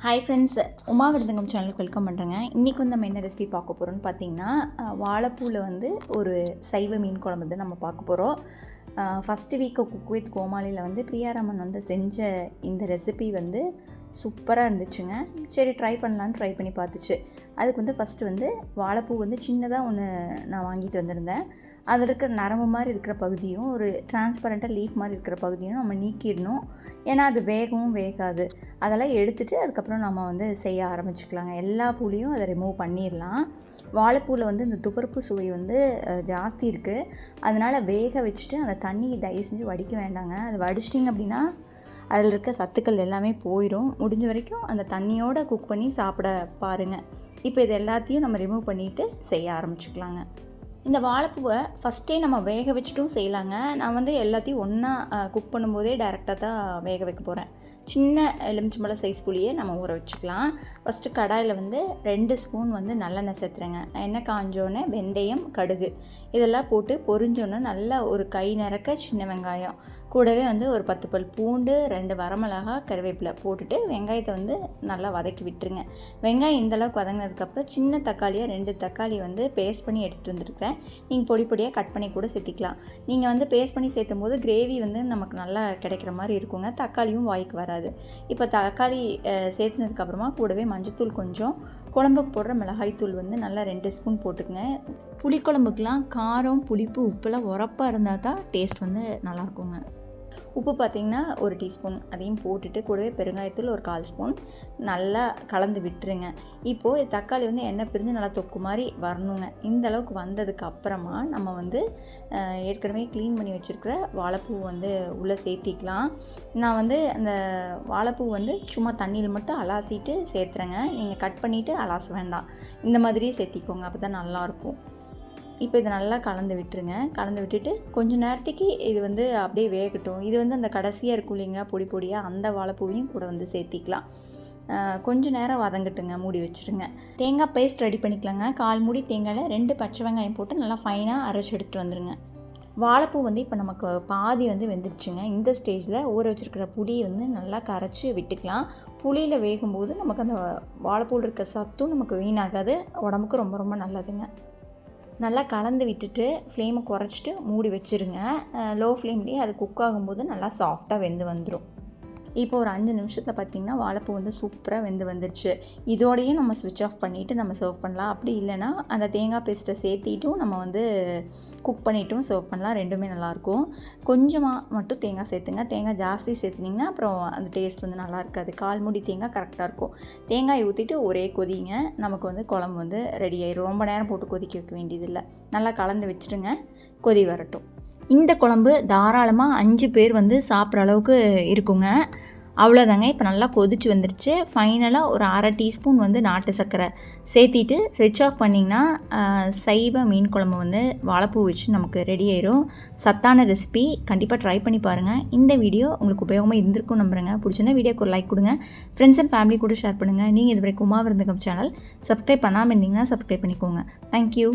Hi friends, Uma விருந்தங்கம் சேனலுக்கு welcome பண்ணுறேங்க. இன்றைக்கி வந்து நம்ம என்ன ரெசிபி பார்க்க போகிறோம்னு பார்த்தீங்கன்னா, வாழைப்பூவில் வந்து ஒரு சைவ மீன் குழம்பு வந்து நம்ம பார்க்க போகிறோம். ஃபஸ்ட்டு வீக்கு குக் வித் கோமாளியில் வந்து பிரியாராமன் வந்து செஞ்ச இந்த ரெசிபி வந்து சூப்பராக இருந்துச்சுங்க. சரி ட்ரை பண்ணலான்னு ட்ரை பண்ணி பார்த்துச்சு. அதுக்கு வந்து ஃபஸ்ட்டு வந்து வாழைப்பூ வந்து சின்னதாக ஒன்று நான் வாங்கிட்டு வந்திருந்தேன். அதில் இருக்கிற நரம்பு மாதிரி இருக்கிற பகுதியும் ஒரு டிரான்ஸ்பரண்ட்டாக லீஃப் மாதிரி இருக்கிற பகுதியும் நம்ம நீக்கிடணும். ஏன்னா அது வேகவும் வேகாது. அதெல்லாம் எடுத்துகிட்டு அதுக்கப்புறம் நம்ம வந்து செய்ய ஆரம்பிச்சுக்கலாங்க. எல்லா பூலையும் அதை ரிமூவ் பண்ணிடலாம். வாழைப்பூவில் வந்து இந்த துவர்ப்பு சுவை வந்து ஜாஸ்தி இருக்குது. அதனால் வேக வச்சுட்டு அந்த தண்ணி தயவு செஞ்சு வடிக்க வேண்டாங்க. அது வடிச்சிட்டிங்க அப்படின்னா அதில் இருக்க சத்துக்கள் எல்லாமே போயிடும். முடிஞ்ச வரைக்கும் அந்த தண்ணியோடு குக் பண்ணி சாப்பிட பாருங்கள். இப்போ இது எல்லாத்தையும் நம்ம ரிமூவ் பண்ணிவிட்டு செய்ய ஆரம்பிச்சுக்கலாங்க. இந்த வாழைப்பூவை ஃபஸ்ட்டே நம்ம வேக வச்சுட்டும் செய்யலாங்க. நான் வந்து எல்லாத்தையும் ஒன்றா குக் பண்ணும்போதே டைரெக்டாக தான் வேக வைக்க போகிறேன். சின்ன எலுமிச்சம்பழம் சைஸ் புளியை நம்ம ஊற வச்சுக்கலாம். ஃபஸ்ட்டு கடாயில் வந்து 2 ஸ்பூன் வந்து நல்லெண்ணெய் சேர்த்துறேங்க. எண்ணெய் காஞ்சோன்னே வெந்தயம், கடுகு இதெல்லாம் போட்டு பொரிஞ்சோன்னே நல்லா ஒரு கை நிறக்க சின்ன வெங்காயம், கூடவே வந்து ஒரு 10 பல் பூண்டு, 2 வரமிளகா, கருவேப்பிலை போட்டுட்டு வெங்காயத்தை வந்து நல்லா வதக்கி விட்டுருங்க. வெங்காயம் இந்தளவுக்கு வதங்கினதுக்கப்புறம் சின்ன தக்காளியாக 2 தக்காளி வந்து பேஸ்ட் பண்ணி எடுத்துகிட்டு வந்துருக்கிறேன். நீங்கள் பொடி பொடியாக கட் பண்ணி கூட சேர்த்திக்கலாம். நீங்கள் வந்து பேஸ்ட் பண்ணி சேர்த்தும் போது கிரேவி வந்து நமக்கு நல்லா கிடைக்கிற மாதிரி இருக்குங்க. தக்காளியும் வாய்க்கு வராது. இப்போ தக்காளி சேர்த்துனதுக்கப்புறமா கூடவே மஞ்சத்தூள் கொஞ்சம், குழம்புக்கு போடுற மிளகாய்த்தூள் வந்து நல்லா 2 ஸ்பூன் போட்டுக்குங்க. புளிக்குழம்புக்கெலாம் காரம், புளிப்பு, உப்புலாம் உரப்பாக இருந்தால் தான் டேஸ்ட் வந்து நல்லாயிருக்குங்க. உப்பு பார்த்திங்கன்னா 1 டீஸ்பூன் அதையும் போட்டுட்டு கூடவே பெருங்காயத்தூள் ஒரு 1/4 ஸ்பூன் நல்லா கலந்து விட்டுருங்க. இப்போது தக்காளி வந்து எண்ணெய் பிரிஞ்சு நல்லா தொக்கு மாதிரி வரணுங்க. இந்த அளவுக்கு வந்ததுக்கு அப்புறமா நம்ம வந்து ஏற்கனவே க்ளீன் பண்ணி வச்சுருக்கிற வாழைப்பூ வந்து உள்ளே சேர்த்திக்கலாம். நான் வந்து அந்த வாழைப்பூ வந்து சும்மா தண்ணியில் மட்டும் அலாசிட்டு சேர்த்துறேங்க. நீங்கள் கட் பண்ணிவிட்டு அலாச வேண்டாம். இந்த மாதிரியே சேர்த்திக்கோங்க, அப்போ தான் நல்லாயிருக்கும். இப்போ இதை நல்லா கலந்து விட்டுருங்க. கலந்து விட்டுட்டு கொஞ்சம் நேரத்துக்கு இது வந்து அப்படியே வேகட்டும். இது வந்து அந்த கடைசியாக இருக்கும் இல்லைங்களா பொடி பொடியாக, அந்த வாழைப்பூவையும் கூட வந்து சேர்த்திக்கலாம். கொஞ்சம் நேரம் வதங்கட்டுங்க, மூடி வச்சுருங்க. தேங்காய் பேஸ்ட் ரெடி பண்ணிக்கலாங்க. 1/4 மூடி தேங்காயில் 2 பச்சை வெங்காயம் போட்டு நல்லா ஃபைனாக அரைச்சி எடுத்துகிட்டு வந்துடுங்க. வாழைப்பூ வந்து இப்போ நமக்கு பாதி வந்து வெந்துடுச்சுங்க. இந்த ஸ்டேஜில் ஊற வச்சுருக்கிற புளியை வந்து நல்லா கரைச்சி விட்டுக்கலாம். புளியில் வேகும்போது நமக்கு அந்த வாழைப்பூவில் இருக்க சத்தும் நமக்கு வீணாகாது, உடம்புக்கு ரொம்ப ரொம்ப நல்லதுங்க. நல்லா கலந்து விட்டுட்டு ஃப்ளேமை குறைச்சிட்டு மூடி வச்சுருங்க. லோ ஃப்ளேம்லேயே அது குக் ஆகும்போது நல்லா சாஃப்டாக வெந்து வந்துடும். இப்போ ஒரு 5 நிமிஷத்தில் பார்த்திங்கன்னா வாழைப்பூ வந்து சூப்பராக வெந்து வந்துருச்சு. இதோடையும் நம்ம ஸ்விட்ச் ஆஃப் பண்ணிவிட்டு நம்ம சர்வ் பண்ணலாம். அப்படி இல்லைனா அந்த தேங்காய் பேஸ்ட்டை சேர்த்திட்டும் நம்ம வந்து குக் பண்ணிவிட்டும் சர்வ் பண்ணலாம். ரெண்டுமே நல்லாயிருக்கும். கொஞ்சமாக மட்டும் தேங்காய் சேர்த்துங்க. தேங்காய் ஜாஸ்தி சேர்த்துனிங்கன்னா அப்புறம் அந்த டேஸ்ட் வந்து நல்லா இருக்காது. 1/4 மூடி தேங்காய் கரெக்டாக இருக்கும். தேங்காய் ஊற்றிட்டு ஒரே கொதிங்க, நமக்கு வந்து குழம்பு வந்து ரெடி ஆயிடும். ரொம்ப நேரம் போட்டு கொதிக்க வைக்க வேண்டியதில்லை. நல்லா கலந்து வச்சுட்டுங்க, கொதி வரட்டும். இந்த குழம்பு தாராளமாக 5 பேர் வந்து சாப்பிட்ற அளவுக்கு இருக்குங்க. அவ்வளோதாங்க. இப்போ நல்லா கொதிச்சு வந்துருச்சு. ஃபைனலாக ஒரு 1/2 டீஸ்பூன் வந்து நாட்டு சர்க்கரை சேர்த்திட்டு ஸ்விட்ச் ஆஃப் பண்ணிங்கன்னா சைவ மீன் குழம்பு வந்து வாழைப்பூ வச்சு நமக்கு ரெடி ஆயிரும். சத்தான ரெசிபி, கண்டிப்பாக ட்ரை பண்ணி பாருங்கள். இந்த வீடியோ உங்களுக்கு உபயோகமாக இருந்திருக்கும் நம்புறேங்க. பிடிச்சிருந்தா வீடியோக்கு ஒரு லைக் கொடுங்க. ஃப்ரெண்ட்ஸ் அண்ட் ஃபேமிலி கூட ஷேர் பண்ணுங்கள். நீங்கள் இது வரைக்கும் உமா விருந்தகம் சேனல் சப்ஸ்கிரைப் பண்ணாமல் இருந்தீங்கன்னா சப்ஸ்கிரைப் பண்ணிக்கோங்க. தேங்க்யூ.